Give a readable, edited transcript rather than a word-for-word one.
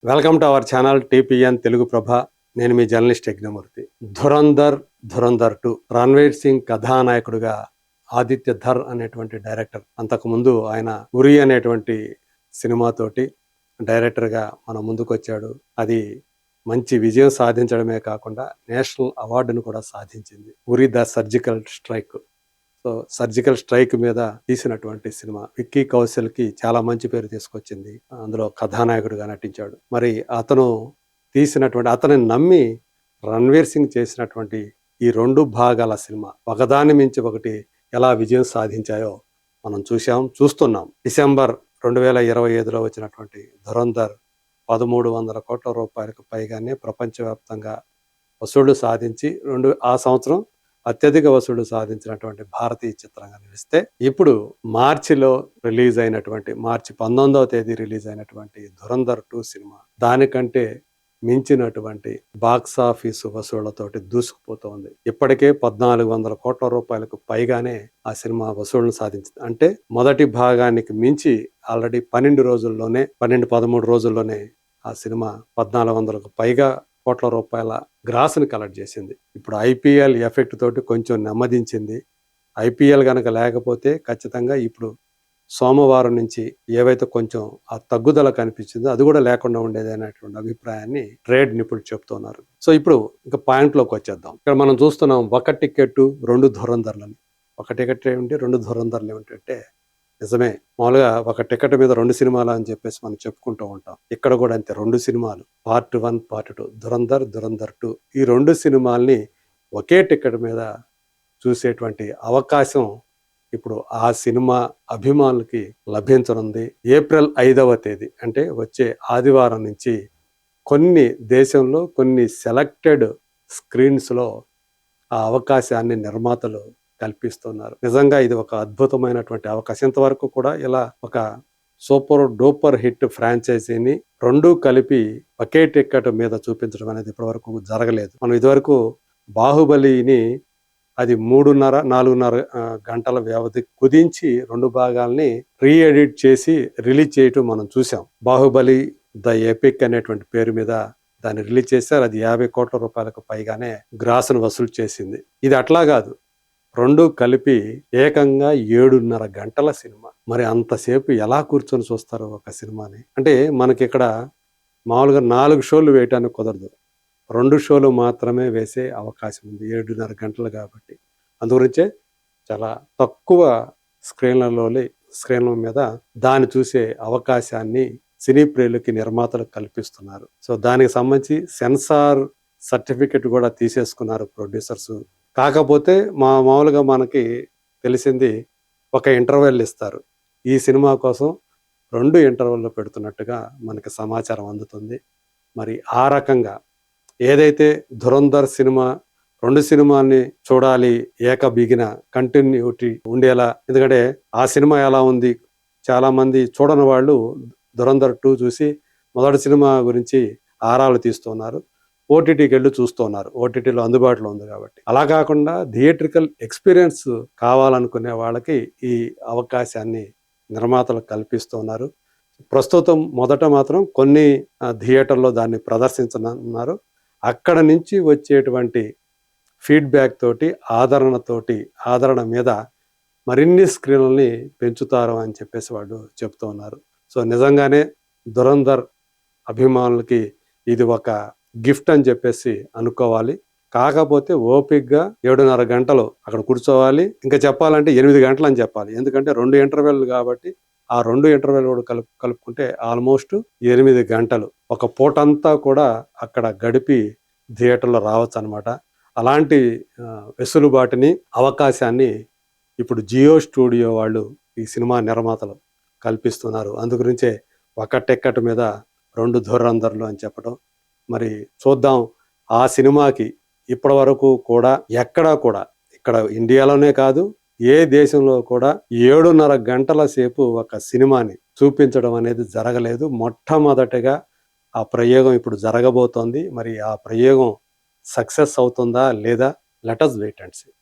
Welcome to our channel TPN Telugu Prabha. నేను మీ journalist Yagnamurthy. Dhurandhar 2 Ranveer Singh కథానాయకుడిగా ఆదిత్య ధర్ అనేటువంటి డైరెక్టర్, అంతకుముందు ఆయన ఉరి అనేటువంటి సినిమాతోటి డైరెక్టర్గా మన ముందుకు వచ్చాడు. అది మంచి విజయం సాధించడమే కాకుండా నేషనల్ అవార్డును కూడా సాధించింది. Uri the surgical strike. So surgical strike మీద తీసినటువంటి సినిమా విక్కీ కౌశల్కి చాలా మంచి పేరు తీసుకొచ్చింది. అందులో కథానాయకుడిగా నటించాడు. మరి అతని నమ్మి రణ్వీర్ సింగ్ చేసినటువంటి ఈ 2 భాగాల సినిమా ఒకదాని మించి ఒకటి ఎలా విజయం సాధించాయో మనం చూస్తున్నాం. డిసెంబర్ 2025లో వచ్చినటువంటి ధురంధర్ 1300 కోట్ల రూపాయలకు పైగానే ప్రపంచవ్యాప్తంగా వసూళ్లు సాధించి ఆ సంవత్సరం అత్యధిక వసూళ్లు సాధించినటువంటి భారతీయ చిత్రంగా నిలిస్తే, ఇప్పుడు మార్చి 19వ తేదీ రిలీజ్ అయినటువంటి ధురంధర్ 2 సినిమా దానికంటే మించినటువంటి బాక్సాఫీసు వసూళ్లతోటి దూసుకుపోతోంది. ఇప్పటికే 1400 కోట్ల రూపాయలకు పైగానే ఆ సినిమా వసూళ్లు సాధించింది. అంటే మొదటి భాగానికి మించి ఆల్రెడీ 13 రోజుల్లోనే ఆ సినిమా 1400కు పైగా కోట్ల రూపాయల గ్రాస్ని కలెక్ట్ చేసింది. ఇప్పుడు ఐపీఎల్ ఎఫెక్ట్ తోటి కొంచెం నెమ్మదించింది. ఐపీఎల్ కనుక లేకపోతే ఖచ్చితంగా ఇప్పుడు సోమవారం నుంచి ఏవైతే కొంచెం ఆ తగ్గుదల కనిపించిందో అది కూడా లేకుండా ఉండేది అనేటువంటి అభిప్రాయాన్ని ట్రేడ్ నిపుణులు చెప్తున్నారు. సో ఇప్పుడు ఇంకా పాయింట్లోకి వచ్చేద్దాం. ఇక్కడ మనం చూస్తున్నాం ఒక టికెట్ 2 ధురంధర్లని. ఒక టికెట్ ఏమిటి, 2 ధురంధర్లు ఏమిటంటే నిజమే. మామూలుగా ఒక టికెట్ మీద 2 సినిమాలు అని చెప్పేసి మనం చెప్పుకుంటూ ఉంటాం. ఇక్కడ కూడా అంతే, 2 సినిమాలు, పార్ట్ 1 పార్ట్ 2, ధురంధర్ 2. ఈ 2 సినిమాల్ని ఒకే టికెట్ మీద చూసేటువంటి అవకాశం ఇప్పుడు ఆ సినిమా అభిమానులకి లభించనుంది. ఏప్రిల్ 5వ తేదీ అంటే వచ్చే ఆదివారం నుంచి దేశంలో కొన్ని సెలెక్టెడ్ స్క్రీన్స్లో ఆ అవకాశాన్ని నిర్మాతలు కల్పిస్తున్నారు. నిజంగా ఇది ఒక అద్భుతమైనటువంటి అవకాశం. ఇంతవరకు కూడా ఇలా ఒక సూపర్ డూపర్ హిట్ ఫ్రాంచైజీని 2 కలిపి ఒకే టికెట్ మీద చూపించడం అనేది ఇప్పటివరకు జరగలేదు. మనం ఇదివరకు బాహుబలిని అది 3.5-4.5 గంటల వ్యవధి కుదించి 2 భాగాల్ని రీఎడిట్ చేసి రిలీజ్ చేయటం మనం చూసాం. బాహుబలి ద ఎపిక్ అనేటువంటి పేరు మీద దాన్ని రిలీజ్ చేశారు. అది 50 కోట్ల రూపాయలకు పైగానే గ్రాస్ను వసూలు చేసింది. ఇది అట్లా కాదు, 2 కలిపి ఏకంగా 7.5 గంటల సినిమా. మరి అంతసేపు ఎలా కూర్చొని చూస్తారు ఒక సినిమాని? అంటే మనకి ఇక్కడ మామూలుగా 4 షోలు వేయటానికి కుదరదు, 2 షోలు మాత్రమే వేసే అవకాశం ఉంది. 7.5 గంటలు కాబట్టి అందుగురించే చాలా తక్కువ స్క్రీన్ల మీద దాన్ని చూసే అవకాశాన్ని సినీ ప్రియులకి నిర్మాతలు కల్పిస్తున్నారు. సో దానికి సంబంధించి సెన్సార్ సర్టిఫికెట్ కూడా తీసేసుకున్నారు ప్రొడ్యూసర్స్. కాకపోతే మామూలుగా మనకి తెలిసింది ఒక ఇంటర్వెల్ ఇస్తారు. ఈ సినిమా కోసం 2 ఇంటర్వెల్లో పెడుతున్నట్టుగా మనకి సమాచారం అందుతుంది. మరి ఆ రకంగా ఏదైతే ధురంధర్ సినిమా 2 సినిమాల్ని చూడాలి, ఏకబిగిన కంటిన్యూటీ ఉండేలా. ఎందుకంటే ఆ సినిమా ఎలా ఉంది, చాలా మంది చూడని వాళ్ళు ధురంధర్ 2 చూసి మొదటి సినిమా గురించి ఆరాలు తీస్తున్నారు, ఓటీటీకి వెళ్ళి చూస్తున్నారు. ఓటీటీలో అందుబాటులో ఉంది కాబట్టి. అలా కాకుండా థియేట్రికల్ ఎక్స్పీరియన్స్ కావాలనుకునే వాళ్ళకి ఈ అవకాశాన్ని నిర్మాతలు కల్పిస్తున్నారు. ప్రస్తుతం మొదట మాత్రం కొన్ని థియేటర్లో దాన్ని ప్రదర్శించనున్నారు. అక్కడ నుంచి వచ్చేటువంటి ఫీడ్బ్యాక్ తోటి ఆదరణ మీద మరిన్ని స్క్రీన్లని పెంచుతారు అని చెప్పేసి వాళ్ళు చెప్తూ ఉన్నారు. సో నిజంగానే ధురంధర్ అభిమానులకి ఇది ఒక గిఫ్ట్ అని చెప్పేసి అనుకోవాలి. కాకపోతే ఓపిక్గా 7.5 గంటలు అక్కడ కూర్చోవాలి. ఇంకా చెప్పాలంటే 8 గంటలు అని చెప్పాలి. ఎందుకంటే 2 ఇంటర్వెల్ కాబట్టి ఆ 2 ఇంటర్వెల్ కూడా కలుపుకుంటే ఆల్మోస్ట్ 8 గంటలు ఒక పూటంతా కూడా అక్కడ గడిపి థియేటర్లో రావచ్చు అనమాట. అలాంటి వెసులుబాటుని, అవకాశాన్ని ఇప్పుడు జియో స్టూడియో వాళ్ళు, ఈ సినిమా నిర్మాతలు కల్పిస్తున్నారు. అందుగురించే ఒక టికెట్ మీద 2 ధురంధర్లు అని చెప్పడం. మరి చూద్దాం, ఆ సినిమాకి ఇప్పటి వరకు కూడా ఎక్కడా కూడా, ఇక్కడ ఇండియాలోనే కాదు ఏ దేశంలో కూడా 7.5 గంటల సేపు ఒక సినిమాని చూపించడం అనేది జరగలేదు. మొట్టమొదటిగా ఆ ప్రయోగం ఇప్పుడు జరగబోతోంది. మరి ఆ ప్రయోగం సక్సెస్ అవుతుందా లేదా? Let us wait and see.